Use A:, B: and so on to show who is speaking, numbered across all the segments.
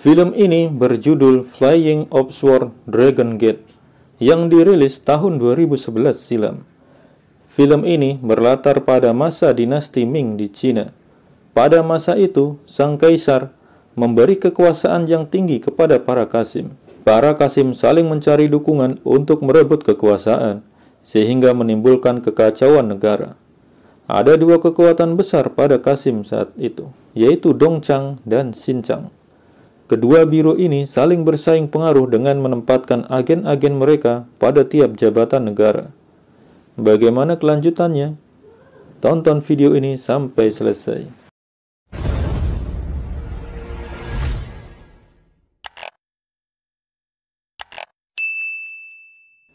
A: Film ini berjudul Flying Offshore Dragon Gate yang dirilis tahun 2011 silam. Film ini berlatar pada masa dinasti Ming di Cina. Pada masa itu, sang kaisar memberi kekuasaan yang tinggi kepada para kasim. Para kasim saling mencari dukungan untuk merebut kekuasaan, sehingga menimbulkan kekacauan negara. Ada dua kekuatan besar pada kasim saat itu, yaitu Dongchang dan Xinjiang. Kedua biro ini saling bersaing pengaruh dengan menempatkan agen-agen mereka pada tiap jabatan negara. Bagaimana kelanjutannya? Tonton video ini sampai selesai.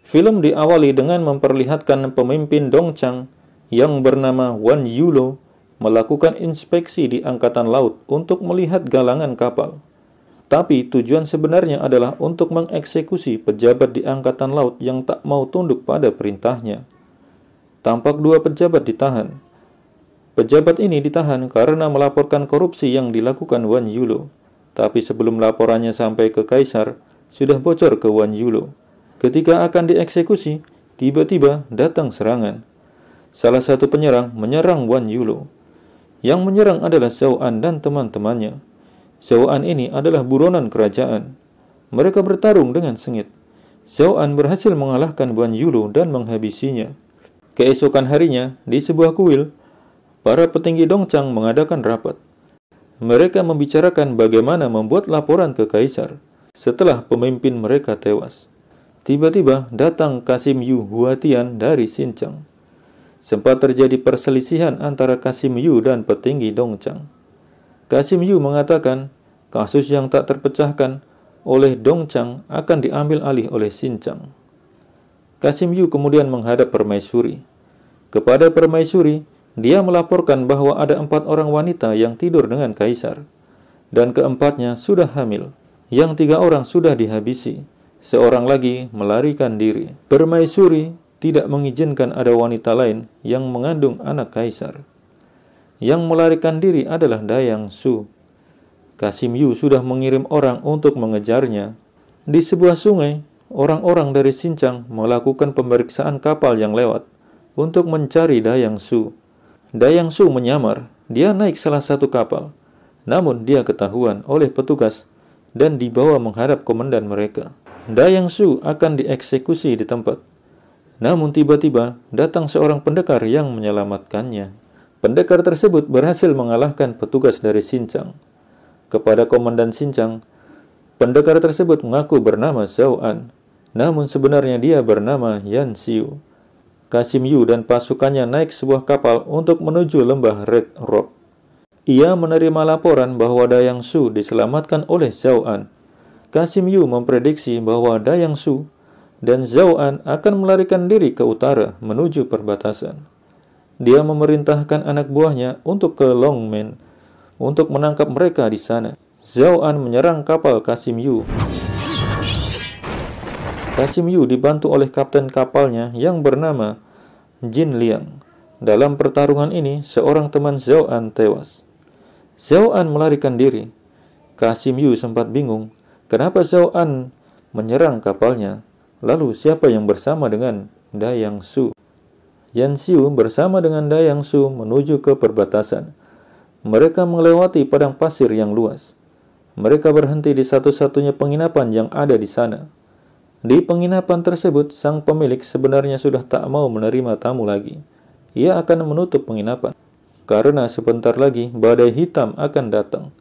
A: Film diawali dengan memperlihatkan pemimpin Dongchang yang bernama Wan Yulo melakukan inspeksi di angkatan laut untuk melihat galangan kapal. Tapi tujuan sebenarnya adalah untuk mengeksekusi pejabat di angkatan laut yang tak mau tunduk pada perintahnya. Tampak dua pejabat ditahan. Pejabat ini ditahan karena melaporkan korupsi yang dilakukan Wan Yulo. Tapi sebelum laporannya sampai ke kaisar, sudah bocor ke Wan Yulo. Ketika akan dieksekusi, tiba-tiba datang serangan. Salah satu penyerang menyerang Wan Yulo. Yang menyerang adalah Zhao An dan teman-temannya. Zhao An ini adalah buronan kerajaan. Mereka bertarung dengan sengit. Zhao An berhasil mengalahkan Wan Yulo dan menghabisinya. Keesokan harinya, di sebuah kuil, para petinggi Dongchang mengadakan rapat. Mereka membicarakan bagaimana membuat laporan ke kaisar setelah pemimpin mereka tewas. Tiba-tiba datang Kasim Yu Huatian dari Xinjiang. Sempat terjadi perselisihan antara Kasim Yu dan petinggi Dongchang. Kasim Yu mengatakan kasus yang tak terpecahkan oleh Dongchang akan diambil alih oleh Xinjiang. Kasim Yu kemudian menghadap Permaisuri. Kepada Permaisuri, dia melaporkan bahwa ada 4 orang wanita yang tidur dengan kaisar, dan keempatnya sudah hamil. Yang 3 orang sudah dihabisi, seorang lagi melarikan diri. Permaisuri tidak mengizinkan ada wanita lain yang mengandung anak kaisar. Yang melarikan diri adalah Dayang Su. Kasim Yu sudah mengirim orang untuk mengejarnya. Di sebuah sungai, orang-orang dari Xinjiang melakukan pemeriksaan kapal yang lewat untuk mencari Dayang Su. Dayang Su menyamar, dia naik salah satu kapal. Namun dia ketahuan oleh petugas dan dibawa menghadap komandan mereka. Dayang Su akan dieksekusi di tempat. Namun tiba-tiba datang seorang pendekar yang menyelamatkannya. Pendekar tersebut berhasil mengalahkan petugas dari Xinjiang. Kepada komandan Xinjiang, pendekar tersebut mengaku bernama Zhao An, namun sebenarnya dia bernama Yan Xiu. Kasim Yu dan pasukannya naik sebuah kapal untuk menuju lembah Red Rock. Ia menerima laporan bahwa Dayang Su diselamatkan oleh Zhao An. Kasim Yu memprediksi bahwa Dayang Su dan Zhao An akan melarikan diri ke utara menuju perbatasan. Dia memerintahkan anak buahnya untuk ke Longmen untuk menangkap mereka di sana. Zhao An menyerang kapal Kasim Yu. Kasim Yu dibantu oleh kapten kapalnya yang bernama Jin Liang. Dalam pertarungan ini, seorang teman Zhao An tewas. Zhao An melarikan diri. Kasim Yu sempat bingung, kenapa Zhao An menyerang kapalnya? Lalu siapa yang bersama dengan Dayang Su? Yan Xiu bersama dengan Dayang Su menuju ke perbatasan. Mereka melewati padang pasir yang luas. Mereka berhenti di satu-satunya penginapan yang ada di sana. Di penginapan tersebut, sang pemilik sebenarnya sudah tak mau menerima tamu lagi. Ia akan menutup penginapan, karena sebentar lagi badai hitam akan datang.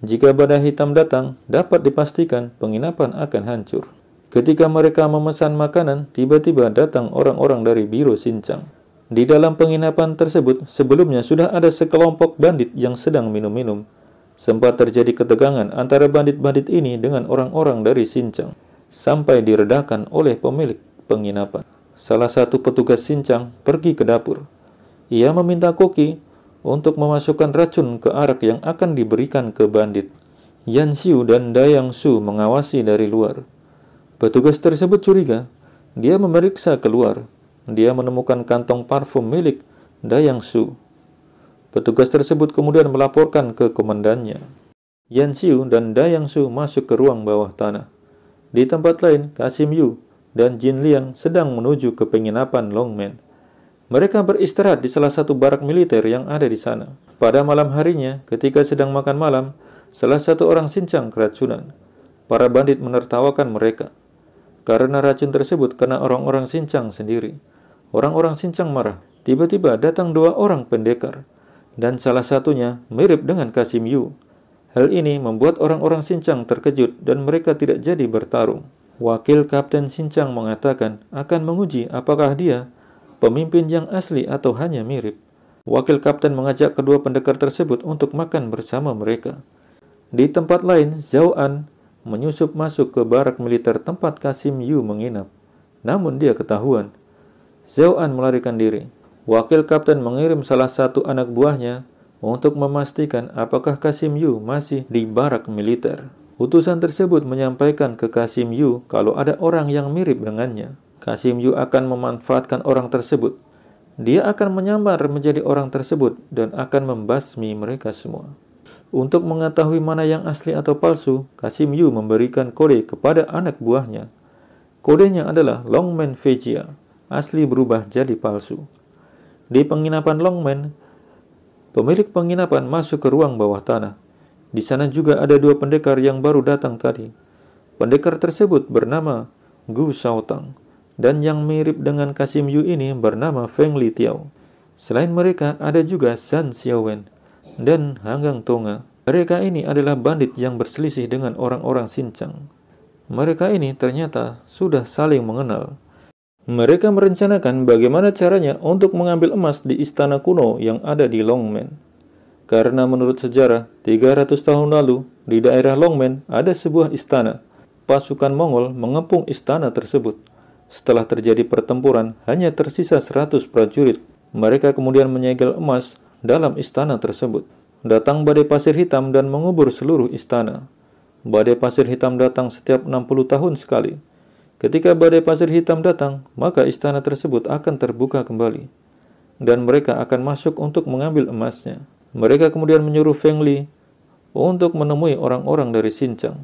A: Jika badai hitam datang, dapat dipastikan penginapan akan hancur. Ketika mereka memesan makanan, tiba-tiba datang orang-orang dari biro Xinjiang. Di dalam penginapan tersebut, sebelumnya sudah ada sekelompok bandit yang sedang minum-minum. Sempat terjadi ketegangan antara bandit-bandit ini dengan orang-orang dari Xinjiang, sampai diredakan oleh pemilik penginapan. Salah satu petugas Xinjiang pergi ke dapur. Ia meminta koki untuk memasukkan racun ke arak yang akan diberikan ke bandit. Yan Xiu dan Dayang Su mengawasi dari luar. Petugas tersebut curiga. Dia memeriksa keluar. Dia menemukan kantong parfum milik Dayang Su. Petugas tersebut kemudian melaporkan ke komandannya. Yan Xiu dan Dayang Su masuk ke ruang bawah tanah. Di tempat lain, Kasim Yu dan Jin Liang sedang menuju ke penginapan Longmen. Mereka beristirahat di salah satu barak militer yang ada di sana. Pada malam harinya, ketika sedang makan malam, salah satu orang sincang keracunan. Para bandit menertawakan mereka. Karena racun tersebut kena orang-orang sincang sendiri. Orang-orang sincang marah. Tiba-tiba datang dua orang pendekar. Dan salah satunya mirip dengan Kasim Yu. Hal ini membuat orang-orang sincang terkejut dan mereka tidak jadi bertarung. Wakil Kapten Sincang mengatakan akan menguji apakah dia pemimpin yang asli atau hanya mirip. Wakil Kapten mengajak kedua pendekar tersebut untuk makan bersama mereka. Di tempat lain, Zhao An menyusup masuk ke barak militer tempat Kasim Yu menginap. Namun dia ketahuan. Zhao An melarikan diri. Wakil Kapten mengirim salah satu anak buahnya untuk memastikan apakah Kasim Yu masih di barak militer. Utusan tersebut menyampaikan ke Kasim Yu kalau ada orang yang mirip dengannya. Kasim Yu akan memanfaatkan orang tersebut. Dia akan menyamar menjadi orang tersebut dan akan membasmi mereka semua. Untuk mengetahui mana yang asli atau palsu, Kasim Yu memberikan kode kepada anak buahnya. Kodenya adalah Longmen Vejia, asli berubah jadi palsu. Di penginapan Longmen, pemilik penginapan masuk ke ruang bawah tanah. Di sana juga ada dua pendekar yang baru datang tadi. Pendekar tersebut bernama Gu Shaotang, dan yang mirip dengan Kasim Yu ini bernama Feng Li Tiao. Selain mereka, ada juga San Xiaowen dan Hanggang Tonga. Mereka ini adalah bandit yang berselisih dengan orang-orang Sincang. Mereka ini ternyata sudah saling mengenal. Mereka merencanakan bagaimana caranya untuk mengambil emas di istana kuno yang ada di Longmen. Karena menurut sejarah, 300 tahun lalu, di daerah Longmen ada sebuah istana. Pasukan Mongol mengepung istana tersebut. Setelah terjadi pertempuran, hanya tersisa 100 prajurit. Mereka kemudian menyegel emas dalam istana tersebut. Datang badai pasir hitam dan mengubur seluruh istana. Badai pasir hitam datang setiap 60 tahun sekali. Ketika badai pasir hitam datang, maka istana tersebut akan terbuka kembali. Dan mereka akan masuk untuk mengambil emasnya. Mereka kemudian menyuruh Feng Li untuk menemui orang-orang dari Sincang.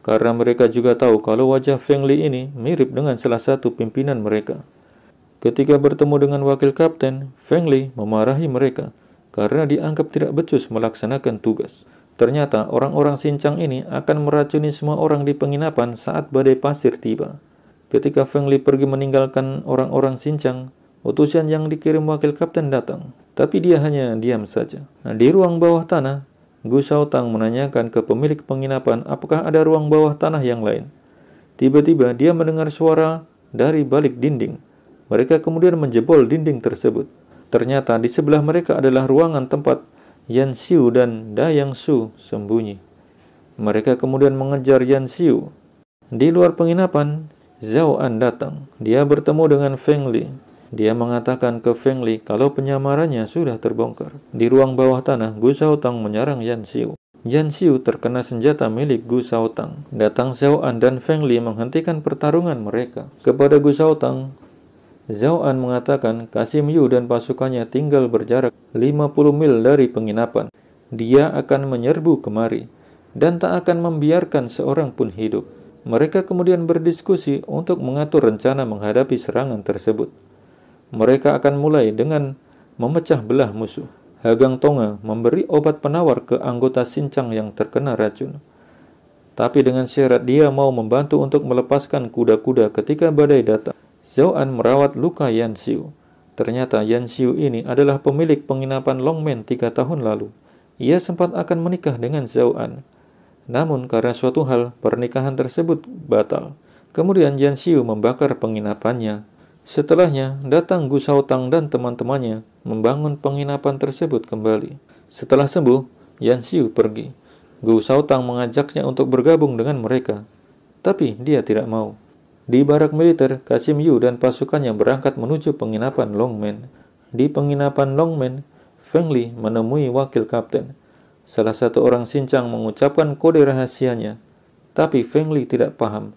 A: Karena mereka juga tahu kalau wajah Feng Li ini mirip dengan salah satu pimpinan mereka. Ketika bertemu dengan wakil kapten, Feng Li memarahi mereka karena dianggap tidak becus melaksanakan tugas. Ternyata orang-orang Sincang ini akan meracuni semua orang di penginapan saat badai pasir tiba. Ketika Feng Li pergi meninggalkan orang-orang Sincang, utusan yang dikirim wakil kapten datang. Tapi dia hanya diam saja. Di ruang bawah tanah, Gu Shaotang menanyakan ke pemilik penginapan apakah ada ruang bawah tanah yang lain. Tiba-tiba dia mendengar suara dari balik dinding. Mereka kemudian menjebol dinding tersebut. Ternyata di sebelah mereka adalah ruangan tempat Yan Xiu dan Dayang Su sembunyi. Mereka kemudian mengejar Yan Xiu. Di luar penginapan, Zhao An datang. Dia bertemu dengan Feng Li. Dia mengatakan ke Feng Li kalau penyamarannya sudah terbongkar. Di ruang bawah tanah, Gu Shaotang menyerang Yan Xiu. Yan Xiu terkena senjata milik Gu Shaotang. Datang Zhao An dan Feng Li menghentikan pertarungan mereka. Kepada Gu Shaotang, Zhao An mengatakan Kasim Yu dan pasukannya tinggal berjarak 50 mil dari penginapan. Dia akan menyerbu kemari dan tak akan membiarkan seorang pun hidup. Mereka kemudian berdiskusi untuk mengatur rencana menghadapi serangan tersebut. Mereka akan mulai dengan memecah belah musuh. Hanggang Tonga memberi obat penawar ke anggota Sincang yang terkena racun. Tapi dengan syarat dia mau membantu untuk melepaskan kuda-kuda ketika badai datang. Zhao An merawat luka Yan Xiu. Ternyata Yan Xiu ini adalah pemilik penginapan Longmen 3 tahun lalu. Ia sempat akan menikah dengan Zhao An. Namun karena suatu hal, pernikahan tersebut batal. Kemudian Yan Xiu membakar penginapannya. Setelahnya, datang Gu Shaotang dan teman-temannya membangun penginapan tersebut kembali. Setelah sembuh, Yan Xiu pergi. Gu Shaotang mengajaknya untuk bergabung dengan mereka. Tapi dia tidak mau. Di barak militer, Kasim Yu dan pasukannya berangkat menuju penginapan Longmen. Di penginapan Longmen, Feng Li menemui wakil kapten. Salah satu orang Sincang mengucapkan kode rahasianya, tapi Feng Li tidak paham.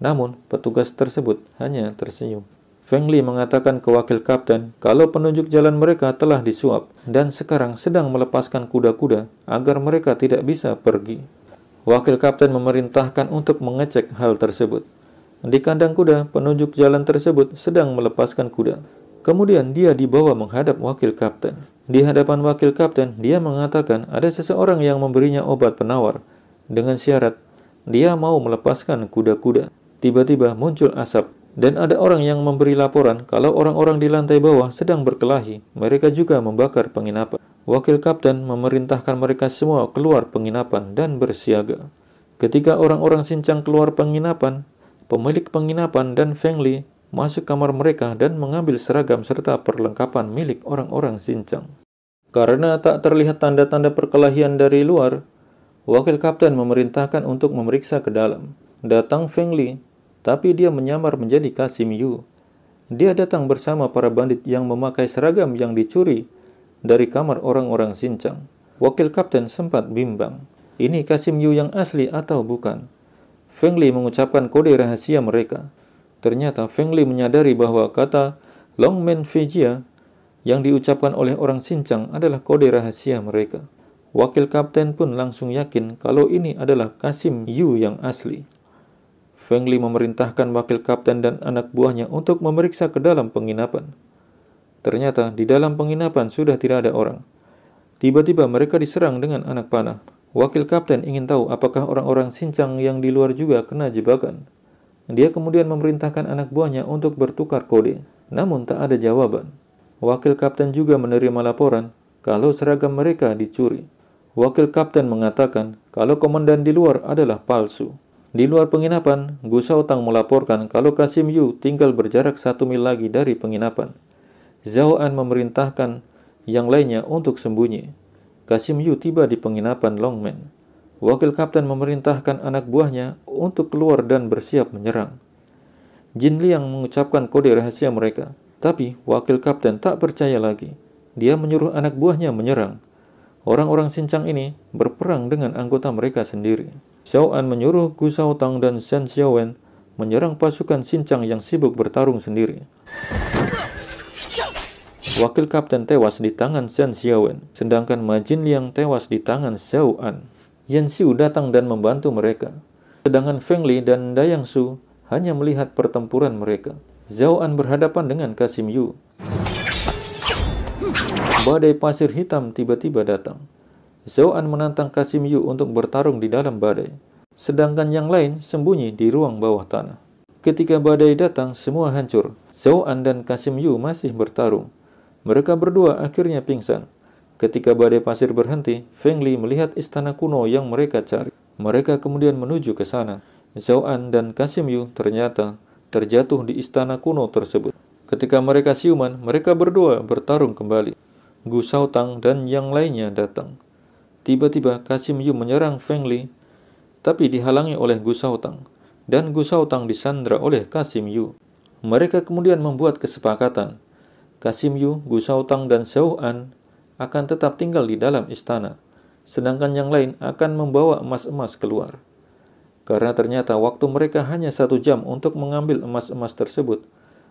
A: Namun, petugas tersebut hanya tersenyum. Feng Li mengatakan ke wakil kapten kalau penunjuk jalan mereka telah disuap dan sekarang sedang melepaskan kuda-kuda agar mereka tidak bisa pergi. Wakil kapten memerintahkan untuk mengecek hal tersebut. Di kandang kuda, penunjuk jalan tersebut sedang melepaskan kuda. Kemudian dia dibawa menghadap wakil kapten. Di hadapan wakil kapten, dia mengatakan ada seseorang yang memberinya obat penawar dengan syarat dia mau melepaskan kuda-kuda. Tiba-tiba muncul asap dan ada orang yang memberi laporan kalau orang-orang di lantai bawah sedang berkelahi. Mereka juga membakar penginapan. Wakil kapten memerintahkan mereka semua keluar penginapan dan bersiaga. Ketika orang-orang Xinjiang keluar penginapan, pemilik penginapan dan Feng Li masuk kamar mereka dan mengambil seragam serta perlengkapan milik orang-orang Xinjiang. Karena tak terlihat tanda-tanda perkelahian dari luar, wakil kapten memerintahkan untuk memeriksa ke dalam. Datang Feng Li, tapi dia menyamar menjadi Kasim Yu. Dia datang bersama para bandit yang memakai seragam yang dicuri dari kamar orang-orang Xinjiang. Wakil kapten sempat bimbang. Ini Kasim Yu yang asli atau bukan? Feng Li mengucapkan kode rahasia mereka. Ternyata Feng Li menyadari bahwa kata Longmen Feijia yang diucapkan oleh orang Xinjiang adalah kode rahasia mereka. Wakil kapten pun langsung yakin kalau ini adalah Kasim Yu yang asli. Feng Li memerintahkan wakil kapten dan anak buahnya untuk memeriksa ke dalam penginapan. Ternyata di dalam penginapan sudah tidak ada orang. Tiba-tiba mereka diserang dengan anak panah. Wakil kapten ingin tahu apakah orang-orang Xinjiang yang di luar juga kena jebakan. Dia kemudian memerintahkan anak buahnya untuk bertukar kode, namun tak ada jawaban. Wakil kapten juga menerima laporan kalau seragam mereka dicuri. Wakil kapten mengatakan kalau komandan di luar adalah palsu. Di luar penginapan, Gu Shaotang melaporkan kalau Kasim Yu tinggal berjarak 1 mil lagi dari penginapan. Zhao An memerintahkan yang lainnya untuk sembunyi. Kasim Yu tiba di penginapan Longmen. Wakil kapten memerintahkan anak buahnya untuk keluar dan bersiap menyerang. Jin Liang mengucapkan kode rahasia mereka, tapi wakil kapten tak percaya lagi. Dia menyuruh anak buahnya menyerang. Orang-orang Xinjiang ini berperang dengan anggota mereka sendiri. Zhao An menyuruh Gu Shaotang dan Shen Xiaowen menyerang pasukan Xinjiang yang sibuk bertarung sendiri. Wakil kapten tewas di tangan Shen Xiaowen, sedangkan Ma Jin Liang tewas di tangan Zhao An. Yan Xiu datang dan membantu mereka, sedangkan Feng Li dan Dayang Su hanya melihat pertempuran mereka. Zhao An berhadapan dengan Kasim Yu. Badai pasir hitam tiba-tiba datang. Zhao An menantang Kasim Yu untuk bertarung di dalam badai, sedangkan yang lain sembunyi di ruang bawah tanah. Ketika badai datang, semua hancur. Zhao An dan Kasim Yu masih bertarung. Mereka berdua akhirnya pingsan. Ketika badai pasir berhenti, Feng Li melihat istana kuno yang mereka cari. Mereka kemudian menuju ke sana. Zhao An dan Kasim Yu ternyata terjatuh di istana kuno tersebut. Ketika mereka siuman, mereka berdua bertarung kembali. Gu Shaotang dan yang lainnya datang. Tiba-tiba Kasim Yu menyerang Feng Li, tapi dihalangi oleh Gu Shaotang, dan Gu Shaotang disandra oleh Kasim Yu. Mereka kemudian membuat kesepakatan. Kasim Yu, Gu Shaotang, dan Zhao An akan tetap tinggal di dalam istana, sedangkan yang lain akan membawa emas-emas keluar. Karena ternyata waktu mereka hanya 1 jam untuk mengambil emas-emas tersebut,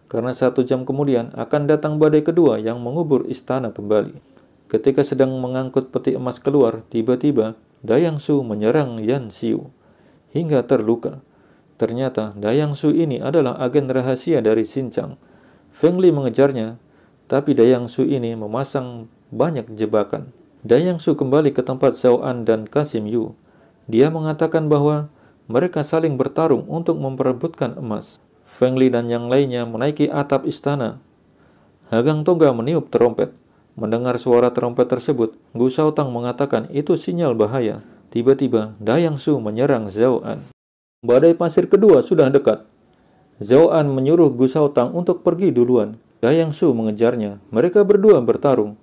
A: karena 1 jam kemudian akan datang badai kedua yang mengubur istana kembali. Ketika sedang mengangkut peti emas keluar, tiba-tiba Dayang Su menyerang Yan Xiu hingga terluka. Ternyata Dayang Su ini adalah agen rahasia dari Xinjiang. Feng Li mengejarnya, tapi Dayang Su ini memasang banyak jebakan. Dayang Su kembali ke tempat Zhao An dan Kasim Yu. Dia mengatakan bahwa mereka saling bertarung untuk memperebutkan emas. Feng Li dan yang lainnya menaiki atap istana. Hagang Toga meniup terompet. Mendengar suara terompet tersebut, Gu Shaotang mengatakan itu sinyal bahaya. Tiba-tiba, Dayang Su menyerang Zhao An. Badai pasir kedua sudah dekat. Zhao An menyuruh Gu Shaotang untuk pergi duluan. Dayang Su mengejarnya. Mereka berdua bertarung.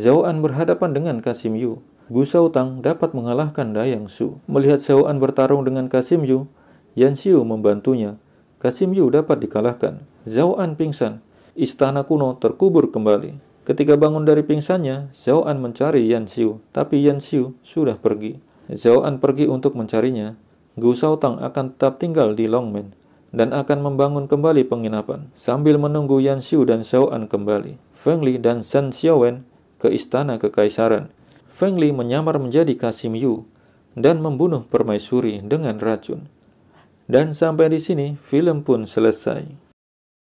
A: Zhao An berhadapan dengan Kasim Yu. Gu Shaotang dapat mengalahkan Dayang Su. Melihat Zhao An bertarung dengan Kasim Yu, Yan Xiu membantunya. Kasim Yu dapat dikalahkan. Zhao An pingsan. Istana kuno terkubur kembali. Ketika bangun dari pingsannya, Zhao An mencari Yan Xiu, tapi Yan Xiu sudah pergi. Zhao An pergi untuk mencarinya. Gu Shaotang akan tetap tinggal di Longmen dan akan membangun kembali penginapan sambil menunggu Yan Xiu dan Zhao An kembali. Feng Li dan Shen Xiaowen ke istana kekaisaran. Feng Li menyamar menjadi Kasim Yu dan membunuh permaisuri dengan racun. Dan sampai di sini film pun selesai.